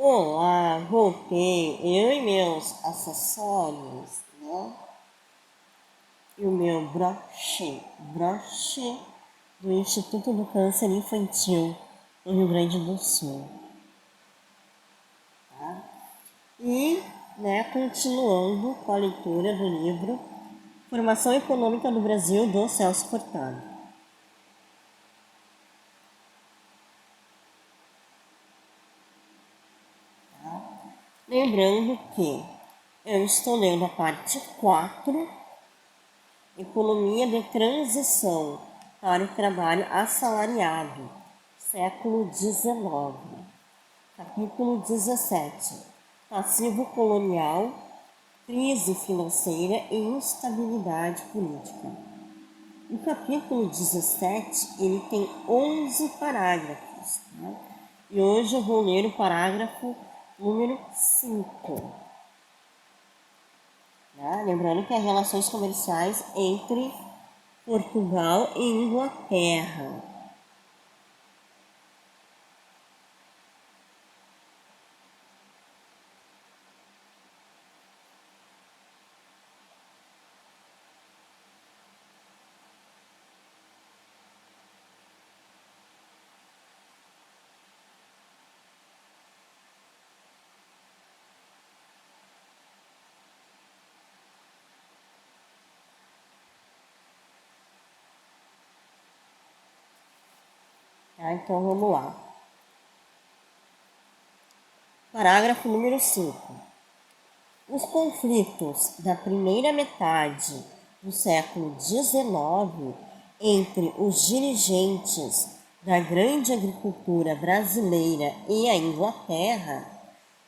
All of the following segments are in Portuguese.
Olá, voltei, eu e meus acessórios, né? E o meu broche do Instituto do Câncer Infantil no Rio Grande do Sul, tá? E, continuando com a leitura do livro Formação Econômica do Brasil, do Celso Furtado. Lembrando que eu estou lendo a parte 4, Economia de Transição para o Trabalho Assalariado, século XIX. Capítulo 17. Passivo colonial, crise financeira e instabilidade política. O capítulo 17, ele tem 11 parágrafos, né? E hoje eu vou ler o parágrafo número 5. Né? Lembrando que as relações comerciais entre Portugal e Inglaterra. Tá? Então vamos lá. Parágrafo número 5. Os conflitos da primeira metade do século XIX entre os dirigentes da grande agricultura brasileira e a Inglaterra,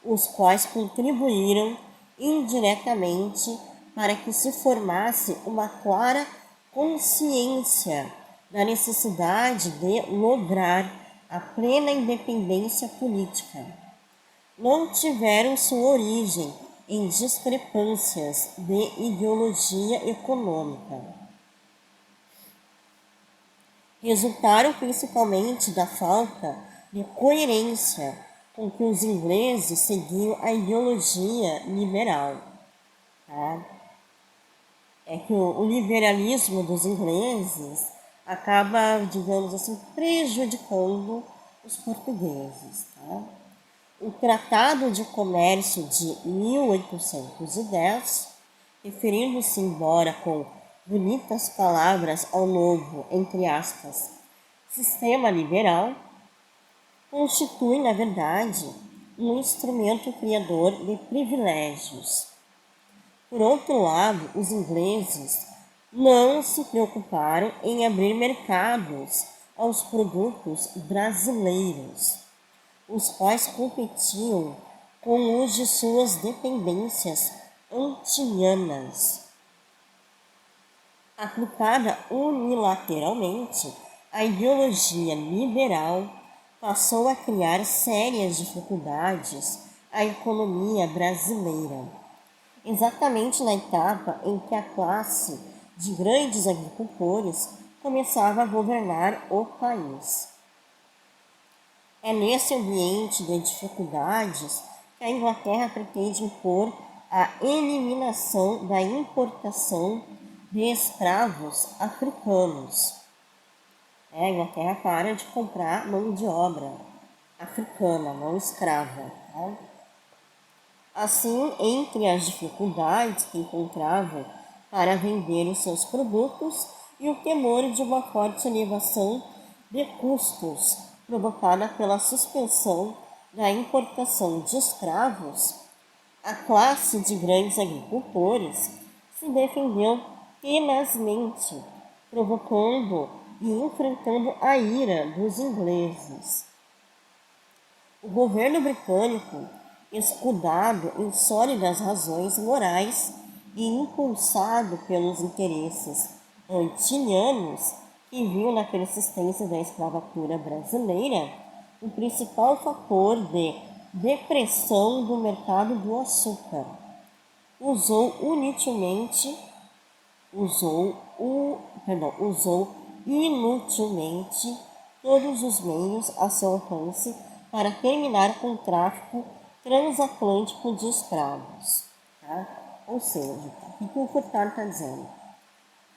os quais contribuíram indiretamente para que se formasse uma clara consciência da necessidade de lograr a plena independência política, não tiveram sua origem em discrepâncias de ideologia econômica. Resultaram principalmente da falta de coerência com que os ingleses seguiam a ideologia liberal. Tá? É que o liberalismo dos ingleses acaba, digamos assim, prejudicando os portugueses. Tá? O Tratado de Comércio de 1810, referindo-se embora com bonitas palavras ao novo, entre aspas, sistema liberal, constitui, na verdade, um instrumento criador de privilégios. Por outro lado, os ingleses não se preocuparam em abrir mercados aos produtos brasileiros, os quais competiam com os de suas dependências antilhanas. Aplicada unilateralmente, a ideologia liberal passou a criar sérias dificuldades à economia brasileira, exatamente na etapa em que a classe de grandes agricultores começava a governar o país. É nesse ambiente de dificuldades que a Inglaterra pretende impor a eliminação da importação de escravos africanos. A Inglaterra para de comprar mão de obra africana, não escrava. Tá? Assim, entre as dificuldades que encontravam para vender os seus produtos e o temor de uma forte elevação de custos provocada pela suspensão da importação de escravos, a classe de grandes agricultores se defendeu tenazmente, provocando e enfrentando a ira dos ingleses. O governo britânico, escudado em sólidas razões morais e impulsado pelos interesses antilhanos, que viu na persistência da escravatura brasileira o principal fator de depressão do mercado do açúcar, usou inutilmente todos os meios a seu alcance para terminar com o tráfico transatlântico de escravos. Tá? Ou seja, o que o Furtado está dizendo?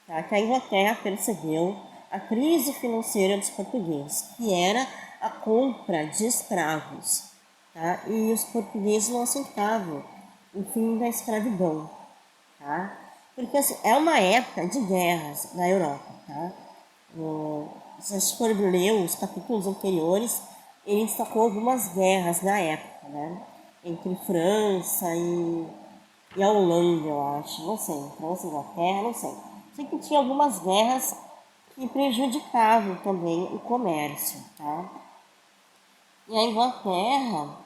Tá? Que a Inglaterra percebeu a crise financeira dos portugueses, que era a compra de escravos. Tá? E os portugueses não aceitavam o fim da escravidão. Tá? Porque assim, é uma época de guerras na Europa. Tá? Se a gente for ler os capítulos anteriores, ele destacou algumas guerras na época, né? Entre França e a Holanda, eu acho. Não sei, França e Inglaterra, não sei. Sei que tinha algumas guerras que prejudicavam também o comércio, tá? E a Inglaterra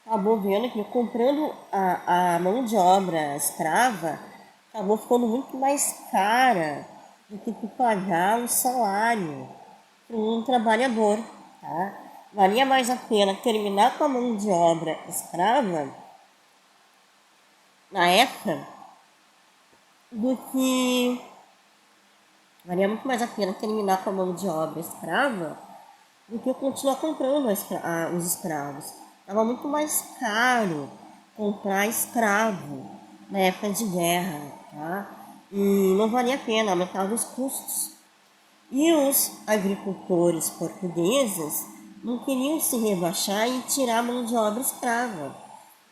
acabou vendo que comprando a mão de obra escrava acabou ficando muito mais cara do que tu pagar o salário para um trabalhador, tá? Valia mais a pena terminar com a mão de obra escrava na época do que valia muito mais a pena terminar com a mão de obra escrava do que continuar comprando os escravos. Estava muito mais caro comprar escravo na época de guerra, tá? E não valia a pena, aumentava os custos. E os agricultores portugueses não queriam se rebaixar e tirar a mão de obra escrava.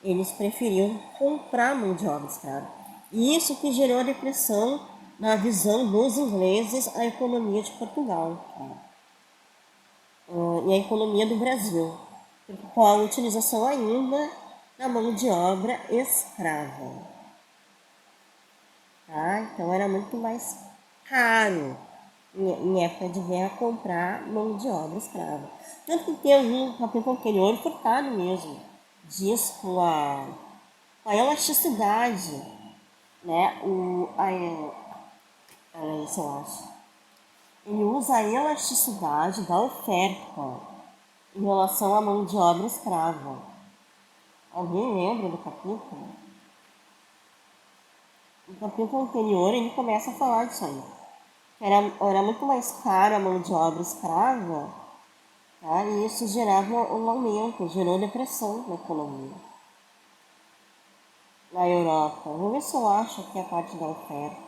Eles preferiam comprar mão de obra escrava. E isso que gerou a depressão na visão dos ingleses à economia de Portugal. Tá? E a economia do Brasil, com a utilização ainda da mão de obra escrava. Tá? Então era muito mais caro em época de guerra comprar mão de obra escrava. Tanto que tem algum capítulo anterior Furtado mesmo, diz com a elasticidade, né? Isso eu acho. Ele usa a elasticidade da oferta em relação à mão de obra escrava. Alguém lembra do capítulo? No capítulo anterior ele começa a falar disso aí. Era muito mais caro a mão de obra escrava, tá? E isso gerava um aumento, gerou depressão na economia. Na Europa. Vou ver se eu acho aqui a parte da oferta.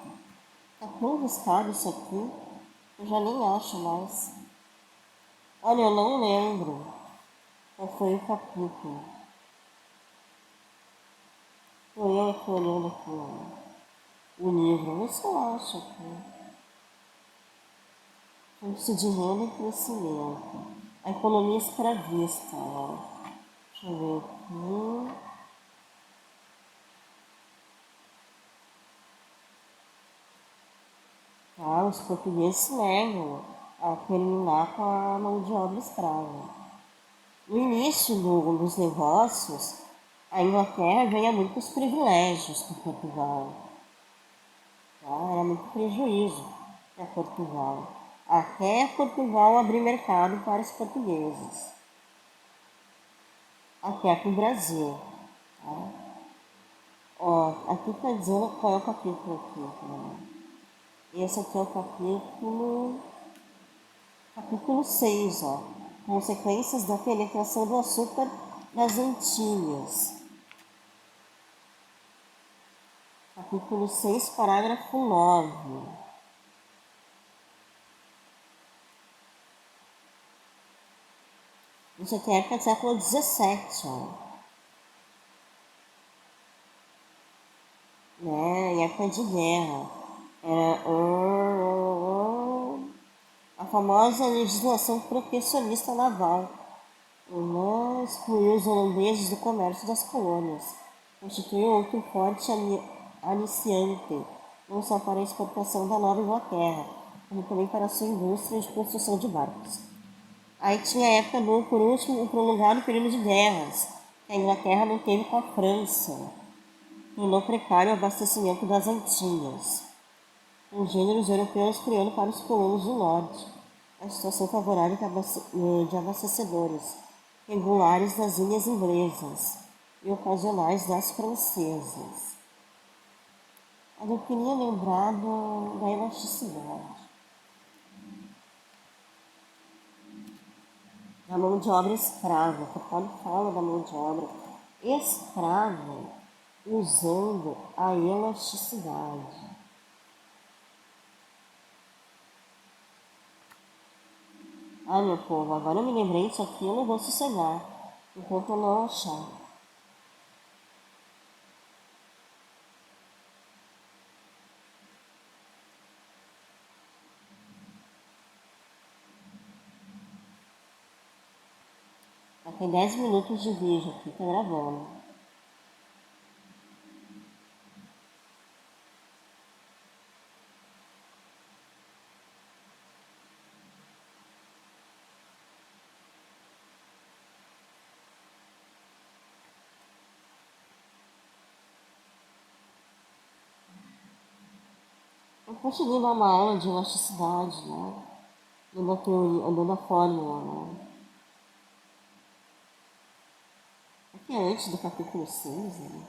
Tá tão riscado isso aqui, eu já nem acho mais. Olha, eu não lembro qual foi o capítulo. Foi eu aqui olhando aqui o livro, vê se eu acho aqui. Fluxo de renda e crescimento. A economia escravista, ó. Deixa eu ver aqui. Tá, os portugueses se negam a terminar com a mão de obra escrava. No início dos negócios, a Inglaterra ganha muitos privilégios para Portugal. Tá? Era muito prejuízo para Portugal. Até Portugal abrir mercado para os portugueses. Até para o Brasil. Tá? Ó, aqui está dizendo qual é o capítulo aqui. Né? Esse aqui é o capítulo 6, ó. Consequências da penetração do açúcar nas Antilhas. Capítulo 6, parágrafo 9. Isso aqui é época do século XVII, ó. Né? Em época de guerra. Era a famosa legislação protecionista naval. Excluiu os holandeses do comércio das colônias. Constituiu outro forte aliciante, não só para a exportação da Nova Inglaterra, como também para a sua indústria de construção de barcos. Aí tinha a época por último, um prolongado período de guerras, que a Inglaterra manteve com a França, tornou precário o abastecimento das Antilhas, com gêneros europeus criando para os colonos do norte a situação favorável de abastecedores regulares das ilhas inglesas e ocasionais das francesas. Eu queria lembrar da elasticidade. Da mão de obra escrava, o Paulo fala da mão de obra escravo usando a elasticidade. Ai, meu povo, agora eu me lembrei disso aqui, eu não vou sossegar enquanto eu não achar. Já tem 10 minutos de vídeo aqui, tá gravando. Eu consegui dar uma aula de elasticidade, né? Dando a teoria, dando a fórmula, né? Aqui é antes do capítulo 6, né?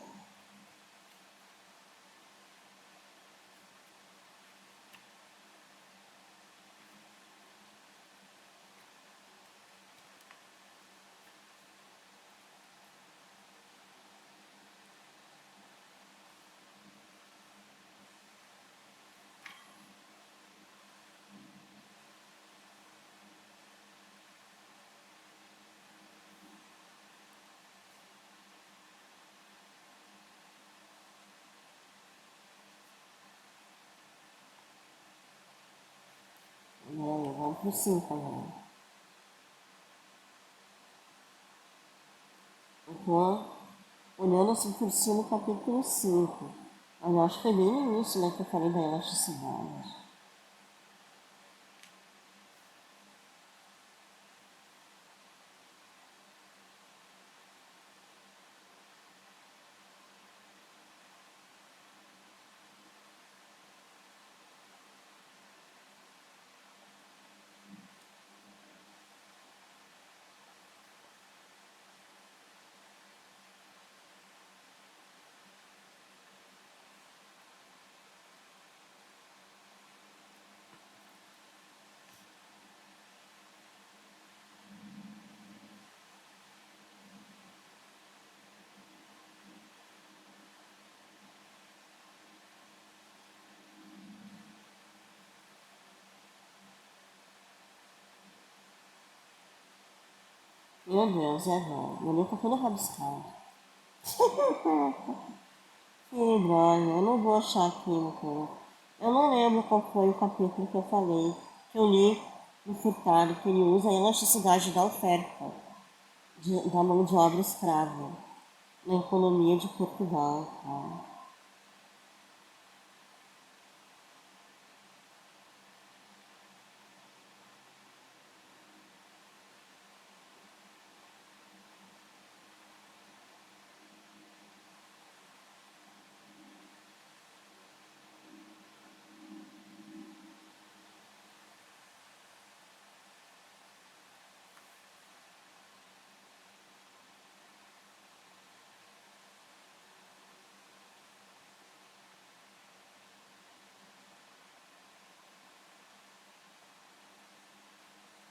Vamos pro 5 agora. Eu tô olhando assim por cima no capítulo 5. Mas eu acho que foi bem no início, né, que eu falei da elasticidade. Meu Deus, é velho. Meu livro tá todo rabiscado. Que droga, eu não vou achar aqui no povo. Eu não lembro qual foi o capítulo que eu falei, que eu li no Furtado, que ele usa a elasticidade da oferta, da mão de obra escrava, na economia de Portugal. Tá?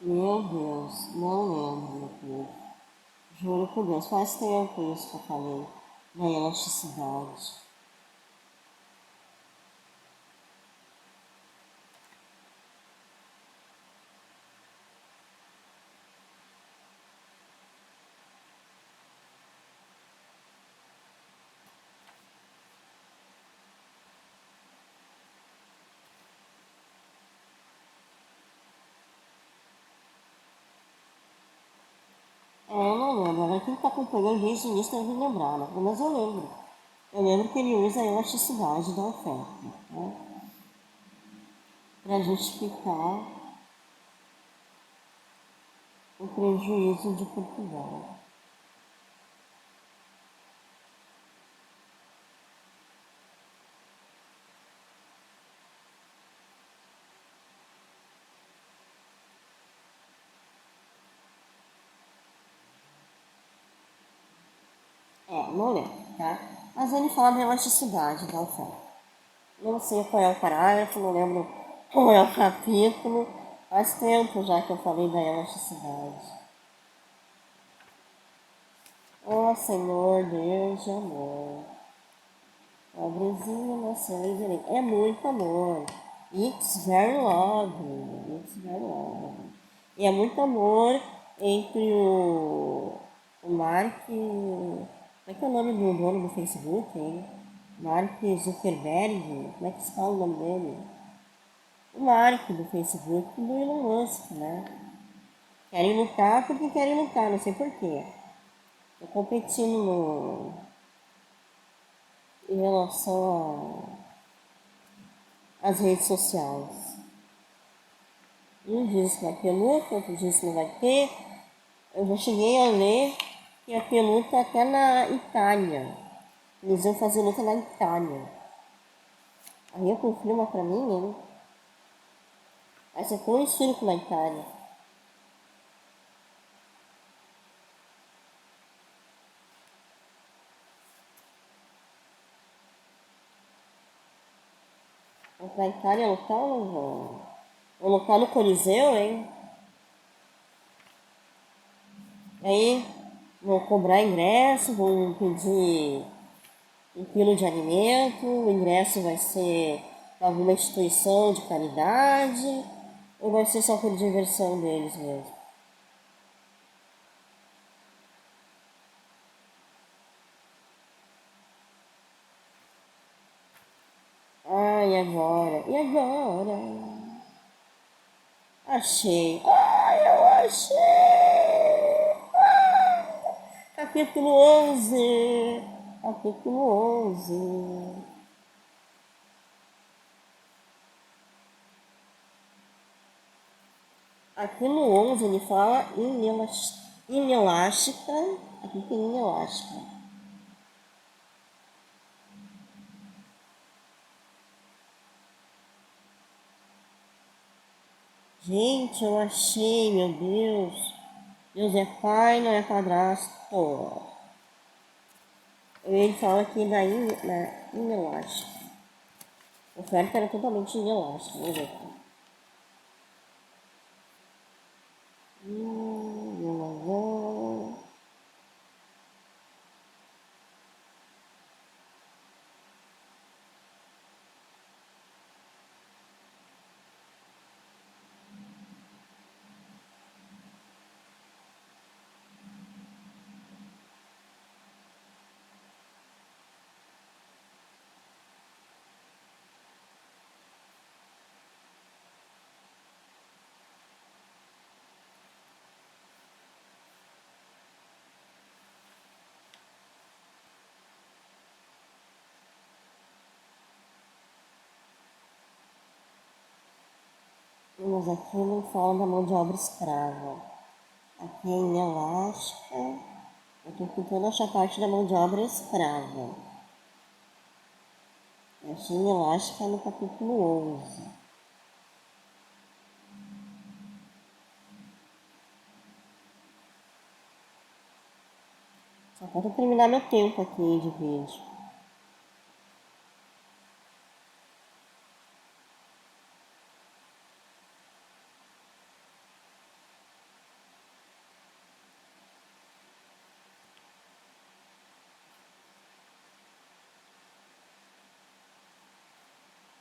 Meu Deus, não lembro, meu povo. Juro por Deus, faz tempo isso que eu falei, da elasticidade. É, eu não lembro, agora quem está acompanhando desde o início deve lembrar, né? Mas eu lembro. Eu lembro que ele usa a elasticidade da oferta, né? Para justificar o prejuízo de Portugal. É, não lembro, tá? Mas ele fala da elasticidade da oferta. Não sei qual é o parágrafo, não lembro qual é o capítulo. Faz tempo já que eu falei da elasticidade. Ó Senhor, Deus de amor, pobrezinho, nossa lei é muito amor. It's very love, it's very love. E é muito amor entre o Mark, como é que é o nome do dono do Facebook, hein? Mark Zuckerberg, como é que se fala o nome dele? O Mark do Facebook e do Elon Musk, né? Querem lutar porque querem lutar, não sei porquê. Tô competindo em relação às redes sociais. Um diz que vai ter luta, outro diz que não vai ter. Eu já cheguei a ler que ia ter luta até na Itália. Eles iam fazer luta na Itália. Aí eu confirma pra mim, hein? Vai ser tão um circo na Itália. Vou pra Itália lutar ou não vou? Vou lutar no Coliseu, hein? Aí vou cobrar ingresso, vou pedir um quilo de alimento, o ingresso vai ser para alguma instituição de caridade ou vai ser só por diversão deles mesmo? Ah, e agora? E agora? Achei. Ah, eu achei! Capítulo 11. Capítulo 11. Aqui no 11 ele fala inelástica. Aqui tem inelástica. Gente, eu achei, meu Deus. Deus é pai, não é padrasto. Ele fala que na inelástica. Oferta era totalmente inelástica. Vamos ver aqui. Hum, mas aqui não fala da mão de obra escrava. Aqui é inelástica. Eu estou tentando achar parte da mão de obra escrava. Eu achei inelástica no capítulo 11. Só falta terminar meu tempo aqui de vídeo.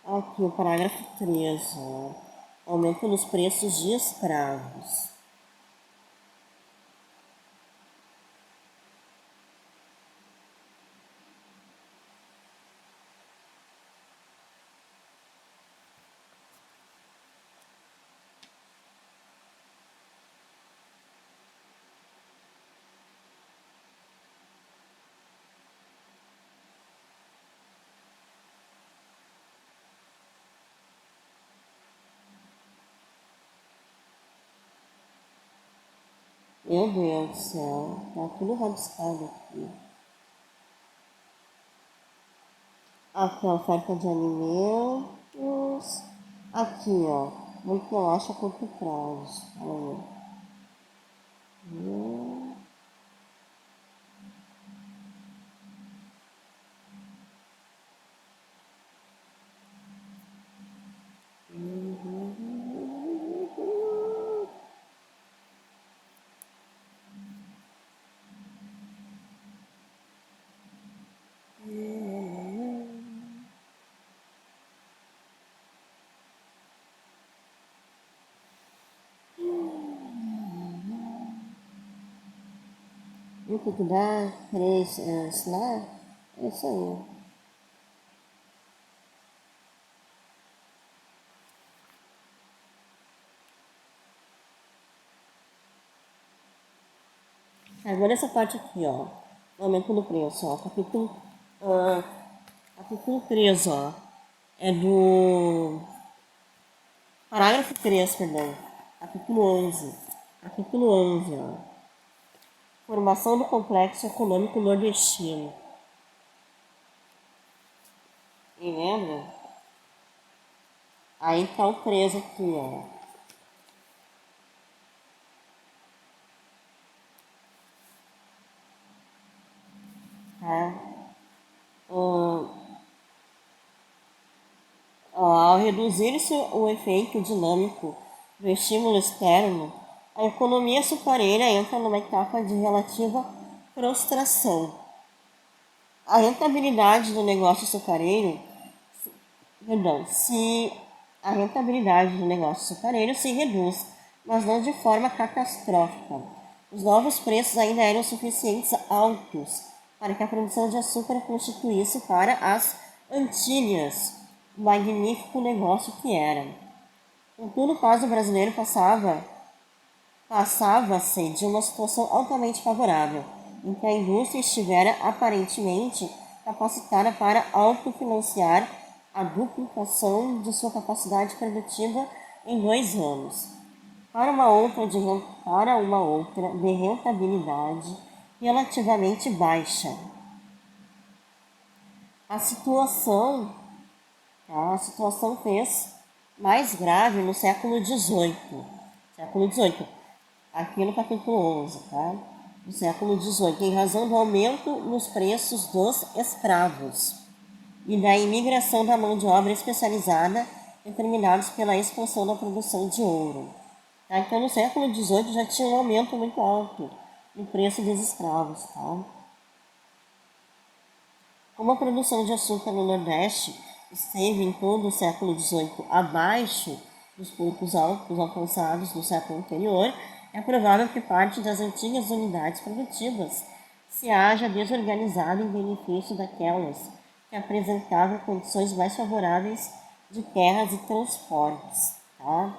Aqui o parágrafo 13. Ó. Aumento nos preços de escravos. Meu Deus do céu, tá tudo rabiscado aqui. Aqui a oferta de alimentos. Aqui, ó. Muito acha a curto prazo. Olha. Hum, E o que que dá? Três, ensinar? É isso aí. Agora essa parte aqui, ó. Aumento do preço, ó. Ah, capítulo 3, ó. É do parágrafo 3, perdão. Capítulo 11. Capítulo 11, ó. Formação do complexo econômico nordestino. E lembra? Aí tá o 3 aqui, ó. Tá? Ao reduzir-se o efeito dinâmico do estímulo externo, a economia açucareira entra numa etapa de relativa prostração. A rentabilidade do negócio açucareiro, perdão, se a rentabilidade do negócio açucareiro se reduz, mas não de forma catastrófica. Os novos preços ainda eram suficientes altos para que a produção de açúcar constituísse para as Antilhas o magnífico negócio que era. Contudo, o caso brasileiro passava-se de uma situação altamente favorável, em que a indústria estivera aparentemente capacitada para autofinanciar a duplicação de sua capacidade produtiva em 2 anos, para uma outra de rentabilidade relativamente baixa. A situação, a situação fez mais grave no século XVIII. Século XVIII, aqui no capítulo 11, tá? No século XVIII, em razão do aumento nos preços dos escravos e da imigração da mão de obra especializada determinados pela expansão da produção de ouro. Tá? Então, no século XVIII já tinha um aumento muito alto no preço dos escravos. Tá? Como a produção de açúcar no Nordeste esteve em todo o século XVIII abaixo dos pontos altos alcançados no século anterior, é provável que parte das antigas unidades produtivas se haja desorganizado em benefício daquelas que apresentavam condições mais favoráveis de terras e transportes. Tá?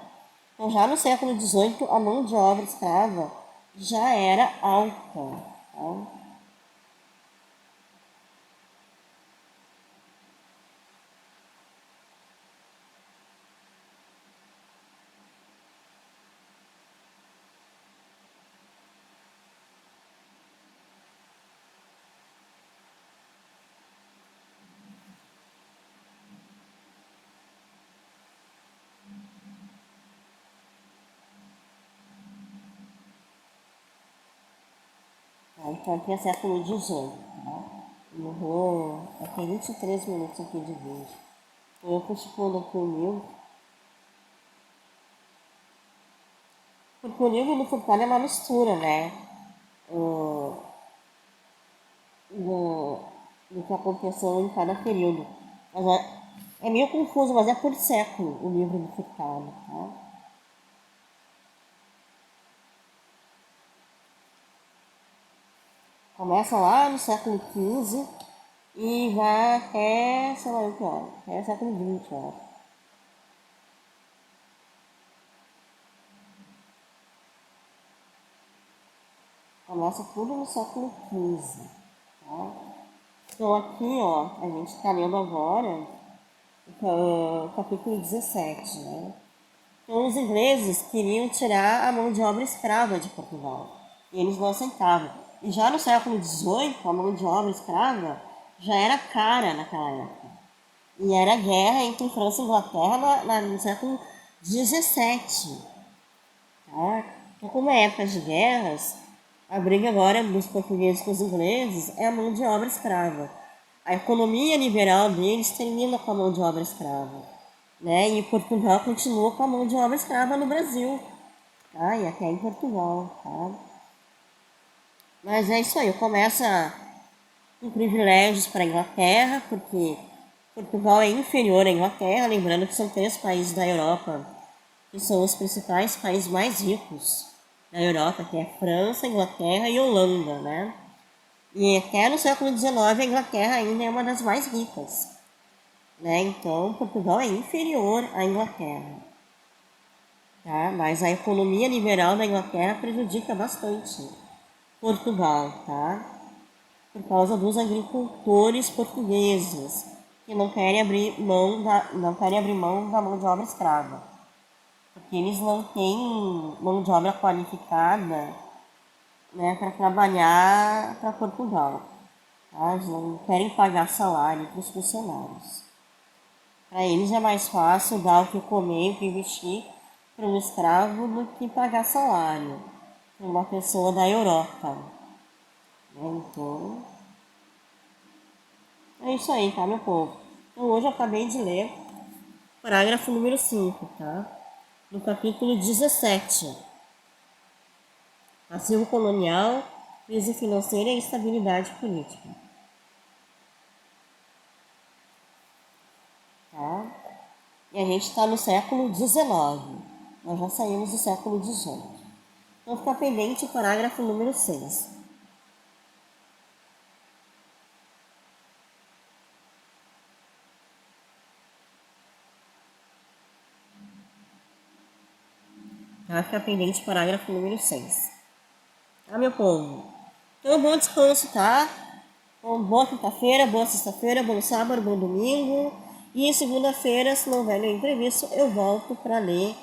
Então, já no século XVIII, a mão de obra escrava já era alta. Tá? Então aqui é século XVIII. Tá? Eu vou. Tem 23 minutos aqui de vídeo. Eu estou estipulando aqui o livro. Porque o livro do Furtado é uma mistura, né? O, do, do que aconteceu em cada período. Mas é meio confuso, mas é por século o livro do Furtado. Tá? Começa lá no século XV e vai até, sei lá o que hora, até século XX, ó. Começa tudo no século XV. Tá? Então aqui, ó, a gente está lendo agora o capítulo 17, né? Então os ingleses queriam tirar a mão de obra escrava de Portugal. E eles não aceitavam. E já no século XVIII, a mão de obra escrava já era cara naquela época. E era guerra entre França e Inglaterra no século XVII. Tá? Então, como é época de guerras, a briga agora dos portugueses com os ingleses é a mão de obra escrava. A economia liberal deles termina com a mão de obra escrava. Né? E Portugal continua com a mão de obra escrava no Brasil. Tá? E até em Portugal. Tá? Mas é isso aí, começa com privilégios para a Inglaterra, porque Portugal é inferior à Inglaterra, lembrando que são 3 países da Europa que são os principais países mais ricos, da Europa, que é França, Inglaterra e Holanda, né? E até no século XIX a Inglaterra ainda é uma das mais ricas, né? Então Portugal é inferior à Inglaterra, tá? Mas a economia liberal da Inglaterra prejudica bastante Portugal, tá? Por causa dos agricultores portugueses que não querem abrir mão da mão de obra escrava, porque eles não têm mão de obra qualificada, né, para trabalhar para Portugal. Tá? Eles não querem pagar salário para os funcionários. Para eles é mais fácil dar o que comer, o que vestir para um escravo do que pagar salário para uma pessoa da Europa. Então, é isso aí, tá, meu povo? Então, hoje eu acabei de ler o parágrafo número 5, tá? Do capítulo 17. Passivo colonial, crise financeira e estabilidade política. Tá? E a gente está no século XIX. Nós já saímos do século XVIII. Então fica pendente o parágrafo número 6. Tá? Fica pendente o parágrafo número 6. Tá, meu povo? Então, bom descanso, tá? Bom, boa quinta-feira, boa sexta-feira, bom sábado, bom domingo. E segunda-feira, se não houver nenhum imprevisto, eu volto para ler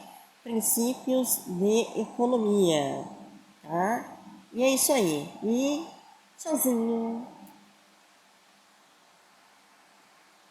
princípios de economia, tá? E é isso aí. E tchauzinho!